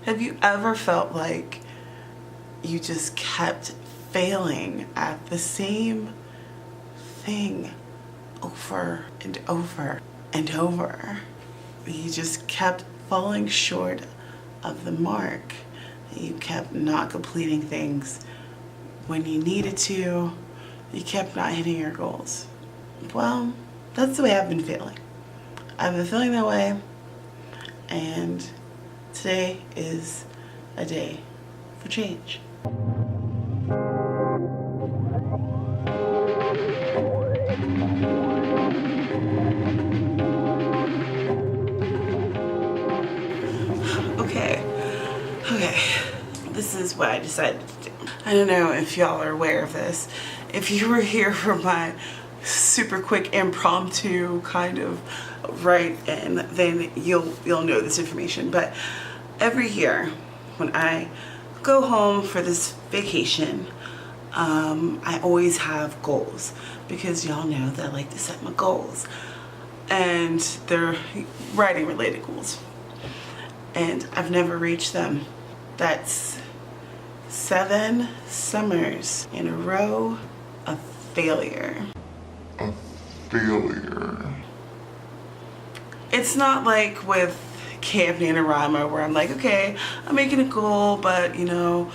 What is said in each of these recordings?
Have you ever felt like you just kept failing at the same thing over and over and over? You just kept falling short of the mark. You kept not completing things when you needed to. You kept not hitting your goals. Well, that's the way I've been feeling. I've been feeling that way, and today is a day for change. Okay, this is what I decided to do. I don't know if y'all are aware of this. If you were here for my super quick impromptu kind of write-in, then you'll know this information. But every year when I go home for this vacation, I always have goals, because y'all know that I like to set my goals, and they're writing related goals, and I've never reached them. That's 7 summers in a row of failure. A failure. It's not like with Camp NaNoWriMo where I'm like, okay, I'm making a goal, but you know,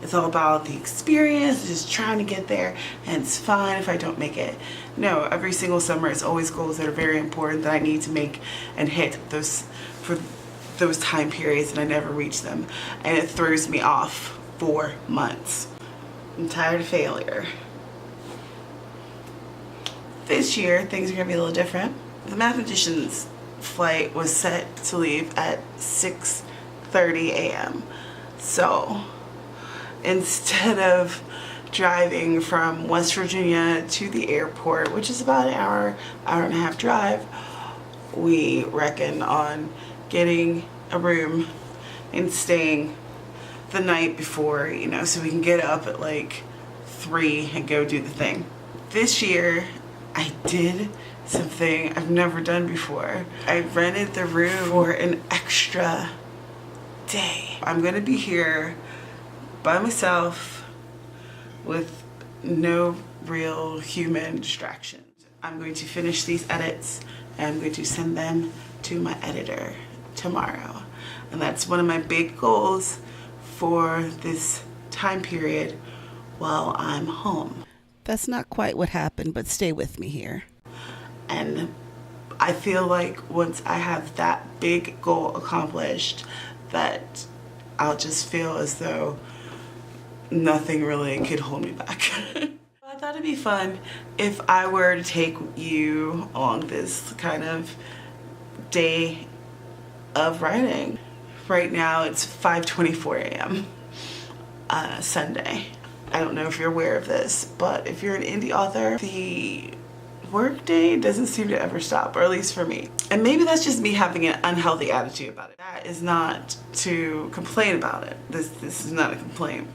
it's all about the experience, just trying to get there, and it's fine if I don't make it. No, every single summer it's always goals that are very important that I need to make and hit for those time periods, and I never reach them, and it throws me off for months. I'm tired of failure. This year things are gonna be a little different. The mathematician's flight was set to leave at 6:30 a.m. So instead of driving from West Virginia to the airport, which is about an hour and a half drive, we reckon on getting a room and staying the night before, you know, so we can get up at like 3 and go do the thing. This year I did something I've never done before. I rented the room for an extra day. I'm gonna be here by myself with no real human distractions. I'm going to finish these edits and I'm going to send them to my editor tomorrow. And that's one of my big goals for this time period while I'm home. That's not quite what happened, but stay with me here. And I feel like once I have that big goal accomplished, that I'll just feel as though nothing really could hold me back. I thought it'd be fun if I were to take you along this kind of day of writing. Right now it's 5:24 a.m. Sunday. I don't know if you're aware of this, but if you're an indie author, the work day doesn't seem to ever stop, or at least for me. And maybe that's just me having an unhealthy attitude about it. That is not to complain about it. This is not a complaint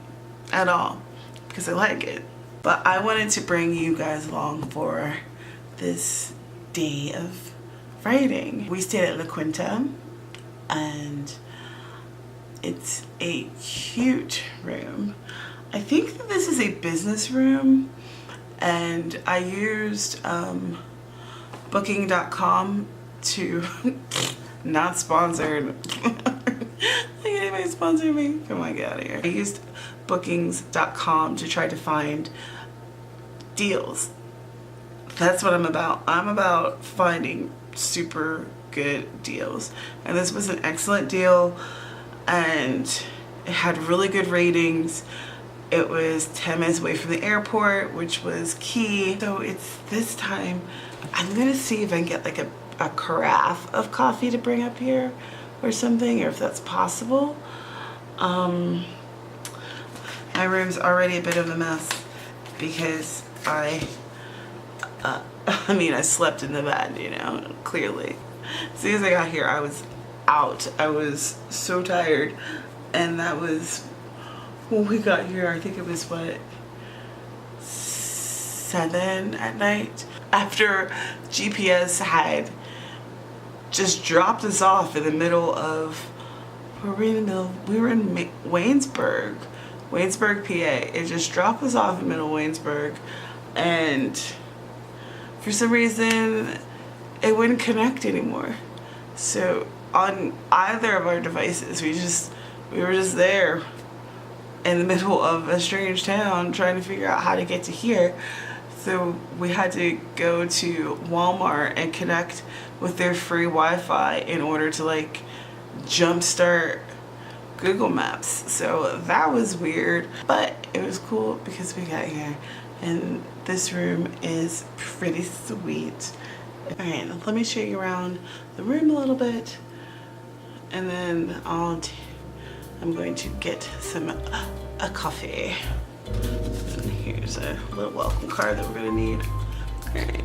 at all, because I like it. But I wanted to bring you guys along for this day of writing. We stayed at La Quinta, and it's a cute room. I think that this is a business room, and I used booking.com to, not sponsored. Like anybody sponsor me? Come on, get out of here. I used bookings.com to try to find deals. That's what I'm about. I'm about finding super good deals. And this was an excellent deal, and it had really good ratings. It was 10 minutes away from the airport, which was key. So it's this time, I'm gonna see if I can get like a carafe of coffee to bring up here or something, or if that's possible. My room's already a bit of a mess because I slept in the bed, you know, clearly. As soon as I got here, I was out. I was so tired, and that was when we got here. I think it was, what, 7 at night? After GPS had just dropped us off in the middle of we were in Waynesburg, PA. It just dropped us off in middle Waynesburg, and for some reason it wouldn't connect anymore. So on either of our devices, we were just there in the middle of a strange town trying to figure out how to get to here. So we had to go to Walmart and connect with their free Wi-Fi in order to like jumpstart Google Maps. So that was weird, but it was cool because we got here, and this room is pretty sweet. All right, let me show you around the room a little bit, and then I'm going to get a coffee. And here's a little welcome card that we're gonna need. All right.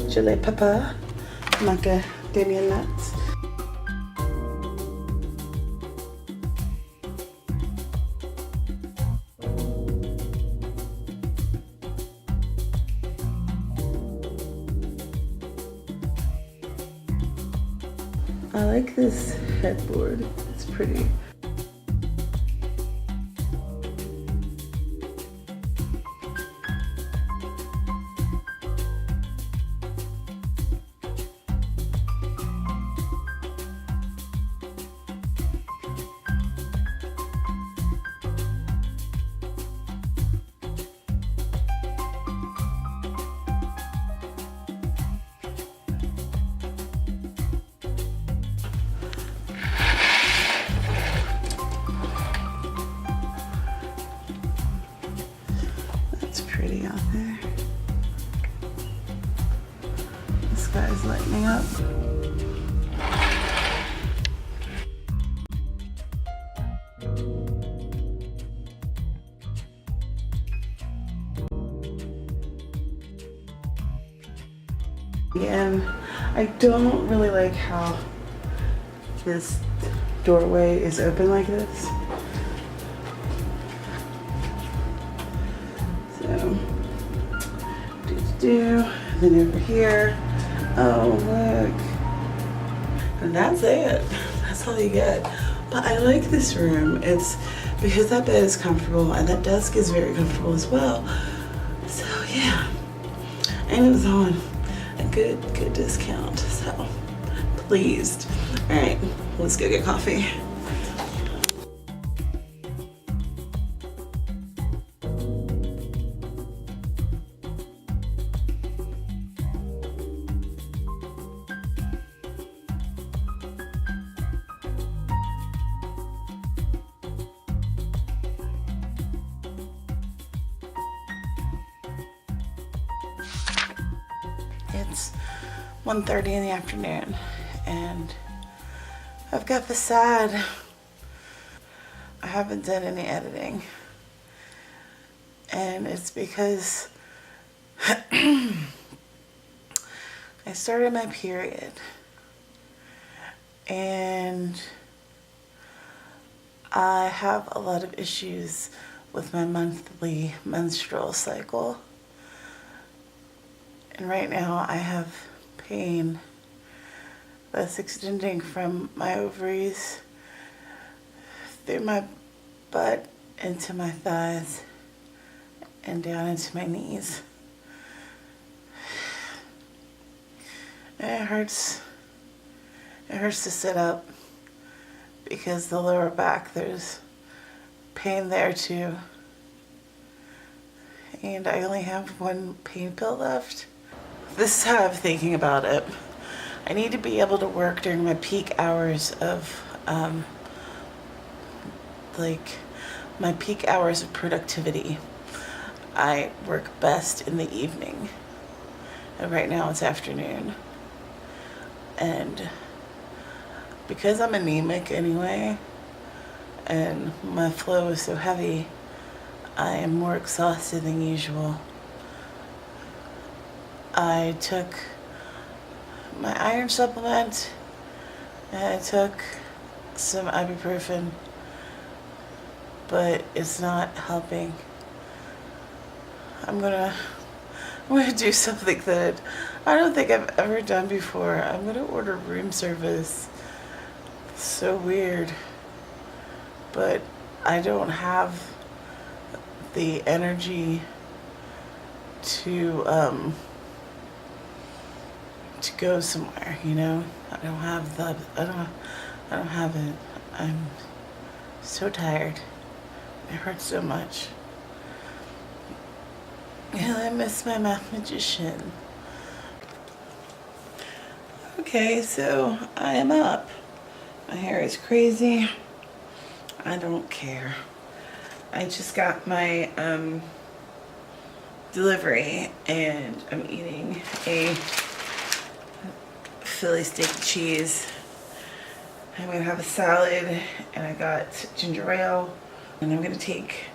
Chili pepper, macadamia nuts. I like this headboard, it's pretty. Pretty out there. The sky is lightening up. And I don't really like how this doorway is open like this. Then over here, oh look, and that's it. That's all you get. But I like this room. It's because that bed is comfortable and that desk is very comfortable as well. So yeah, and it was on a good discount. So pleased. All right, let's go get coffee. It's 1:30 in the afternoon and I've got the sad. I haven't done any editing, and it's because I started my period and I have a lot of issues with my monthly menstrual cycle. And right now I have pain that's extending from my ovaries through my butt into my thighs and down into my knees. And it hurts to sit up because the lower back, there's pain there too. And I only have one pain pill left. This is how I'm thinking about it. I need to be able to work during my peak hours of, my peak hours of productivity. I work best in the evening. And right now it's afternoon. And because I'm anemic anyway, and my flow is so heavy, I am more exhausted than usual. I took my iron supplement and I took some ibuprofen, but it's not helping. I'm gonna do something that I don't think I've ever done before. I'm gonna order room service. So weird, but I don't have the energy to go somewhere, you know? I don't have it. I'm so tired. It hurts so much. And I miss my math magician. Okay, so I am up. My hair is crazy. I don't care. I just got my delivery and I'm eating a Philly steak and cheese. I'm gonna have a salad and I got ginger ale and I'm gonna take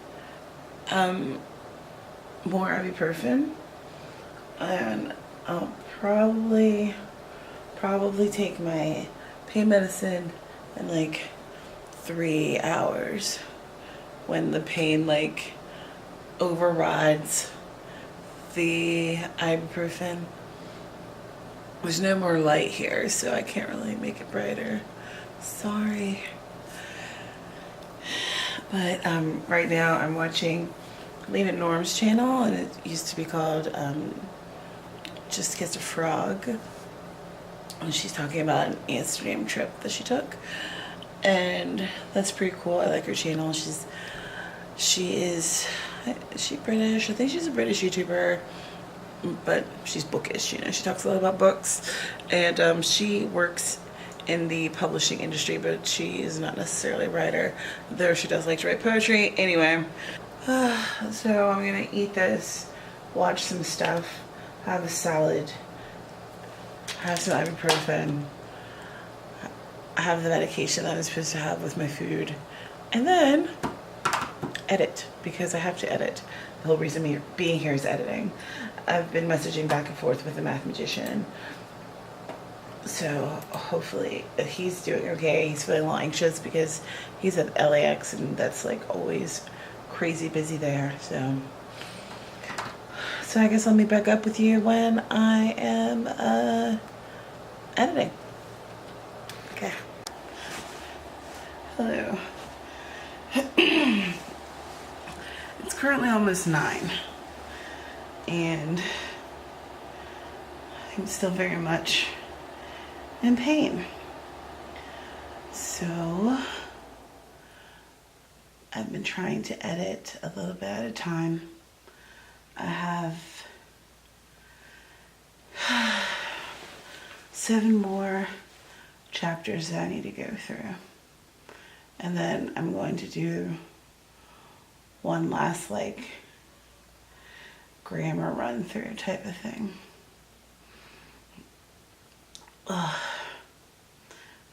more ibuprofen and I'll probably take my pain medicine in like 3 hours when the pain like overrides the ibuprofen. There's no more light here, so I can't really make it brighter. Sorry. But right now I'm watching Lena Norm's channel, and it used to be called Just Kiss a Frog. And she's talking about an Amsterdam trip that she took. And that's pretty cool. I like her channel. Is she British? I think she's a British YouTuber, but she's bookish, you know. She talks a lot about books, and she works in the publishing industry, but she is not necessarily a writer, though she does like to write poetry. Anyway, so I'm gonna eat this, watch some stuff, have a salad, have some ibuprofen, have the medication that I'm supposed to have with my food, and then edit, because I have to edit. The whole reason me being here is editing. I've been messaging back and forth with the math magician, so hopefully he's doing okay. He's feeling a little anxious because he's at LAX and that's like always crazy busy there. So I guess I'll meet back up with you when I am editing. Okay. Hello. It's currently almost 9 and I'm still very much in pain. So I've been trying to edit a little bit at a time. I have 7 more chapters that I need to go through. And then I'm going to do one last like grammar run through type of thing. Ugh.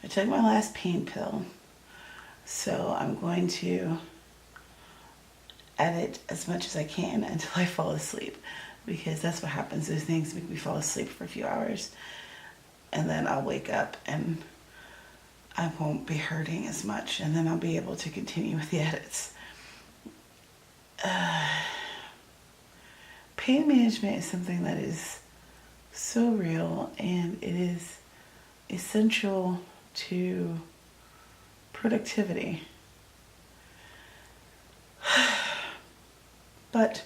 I took my last pain pill, so I'm going to edit as much as I can until I fall asleep, because that's what happens. Those things make me fall asleep for a few hours, and then I'll wake up and I won't be hurting as much, and then I'll be able to continue with the edits. Pain management is something that is so real, and it is essential to productivity. But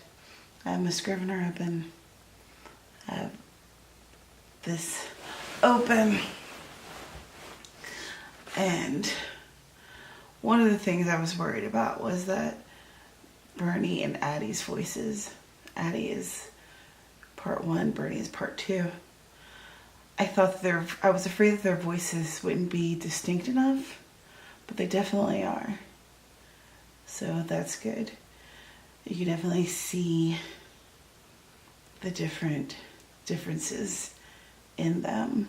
I'm a scrivener. I have this open, and one of the things I was worried about was that Bernie and Addie's voices, Addie is part 1, Bernie is part 2. I was afraid that their voices wouldn't be distinct enough, but they definitely are. So that's good. You can definitely see the differences in them.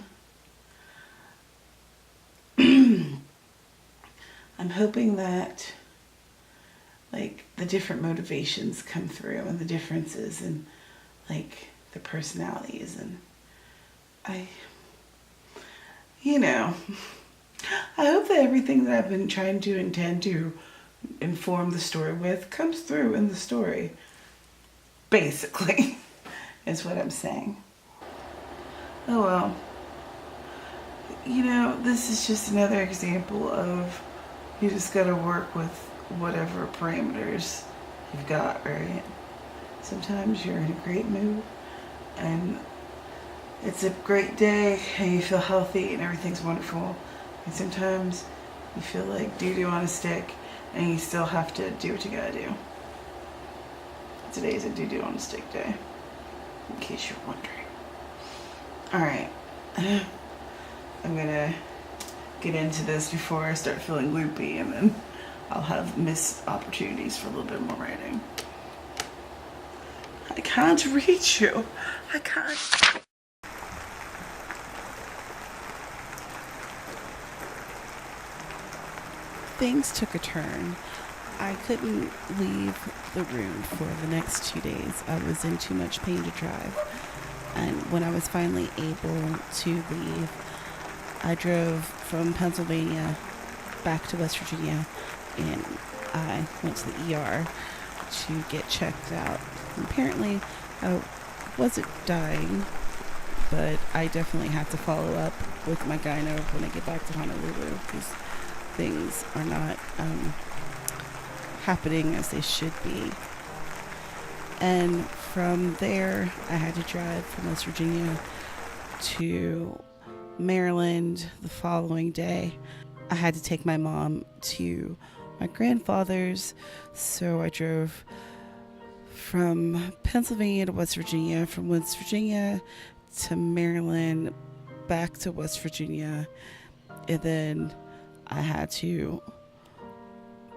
I'm hoping that like the different motivations come through and the differences, and like their personalities, and you know, I hope that everything that I've been trying to intend to inform the story with comes through in the story, basically, is what I'm saying. Oh well. You know, this is just another example of you just gotta work with whatever parameters you've got, right? Sometimes you're in a great mood and it's a great day and you feel healthy and everything's wonderful. And sometimes you feel like doo-doo on a stick and you still have to do what you gotta do. Today's a doo-doo on a stick day, in case you're wondering. Alright. I'm gonna get into this before I start feeling loopy, and then I'll have missed opportunities for a little bit more writing. I can't reach you. I can't. Things took a turn. I couldn't leave the room for the next 2 days. I was in too much pain to drive. And when I was finally able to leave, I drove from Pennsylvania back to West Virginia, and I went to the ER to get checked out. And apparently, I wasn't dying, but I definitely have to follow up with my gyno when I get back to Honolulu, because things are not happening as they should be. And from there, I had to drive from West Virginia to Maryland the following day. I had to take my mom to my grandfather's, so I drove from Pennsylvania to West Virginia, from West Virginia to Maryland, back to West Virginia, and then I had to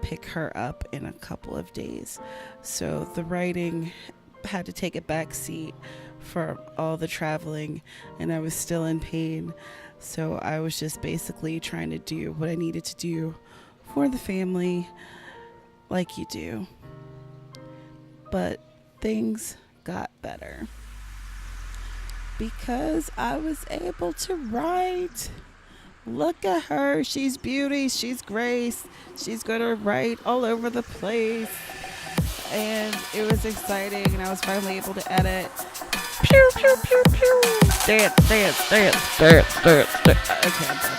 pick her up in a couple of days. So the writing had to take a back seat for all the traveling, and I was still in pain. So I was just basically trying to do what I needed to do for the family, like you do. But things got better because I was able to write. Look at her. She's beauty. She's grace. She's going to write all over the place. And it was exciting, and I was finally able to edit. Pew, pew, pew, pew. Dance, dance, dance, dance, dance, dance. Okay, I'm done.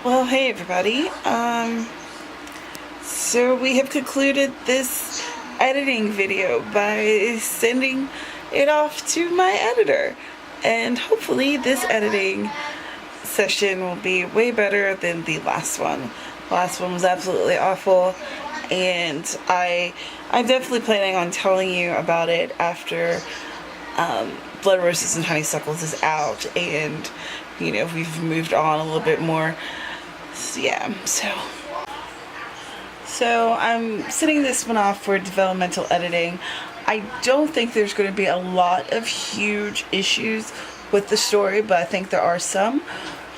Well, hey everybody. So we have concluded this editing video by sending it off to my editor, and hopefully this editing session will be way better than the last one. The last one was absolutely awful, and I'm definitely planning on telling you about it after Blood Roses and Honeysuckles is out, and you know, we've moved on a little bit more. Yeah, so I'm setting this one off for developmental editing. I don't think there's going to be a lot of huge issues with the story, but I think there are some,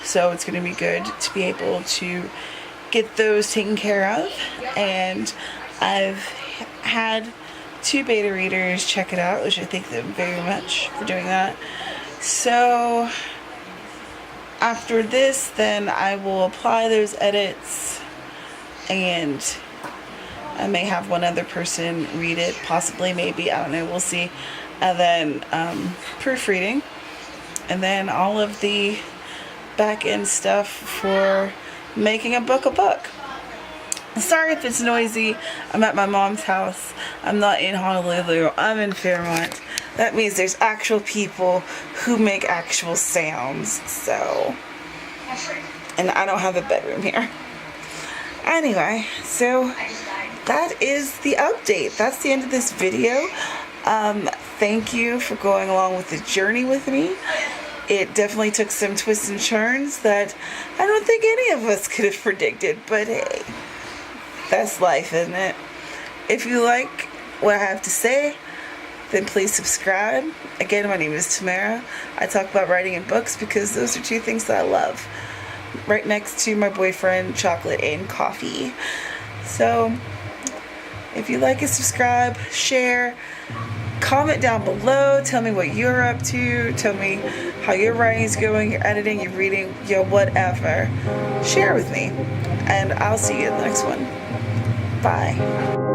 so it's going to be good to be able to get those taken care of. And I've had 2 beta readers check it out, which I thank them very much for doing that. So after this, then I will apply those edits, and I may have one other person read it, possibly, maybe, I don't know, we'll see. And then proofreading, and then all of the back end stuff for making a book. Sorry if it's noisy. I'm at my mom's house. I'm not in Honolulu. I'm in Fairmont. That means there's actual people who make actual sounds. So, and I don't have a bedroom here. Anyway, so that is the update. That's the end of this video. Thank you for going along with the journey with me. It definitely took some twists and turns that I don't think any of us could have predicted, but hey, that's life, isn't it? If you like what I have to say, then please subscribe. Again, my name is Tamara. I talk about writing and books because those are two things that I love. Right next to my boyfriend, chocolate and coffee. So, if you like it, subscribe, share, comment down below. Tell me what you're up to. Tell me how your writing's going, your editing, your reading, your whatever. Share with me. And I'll see you in the next one. Bye.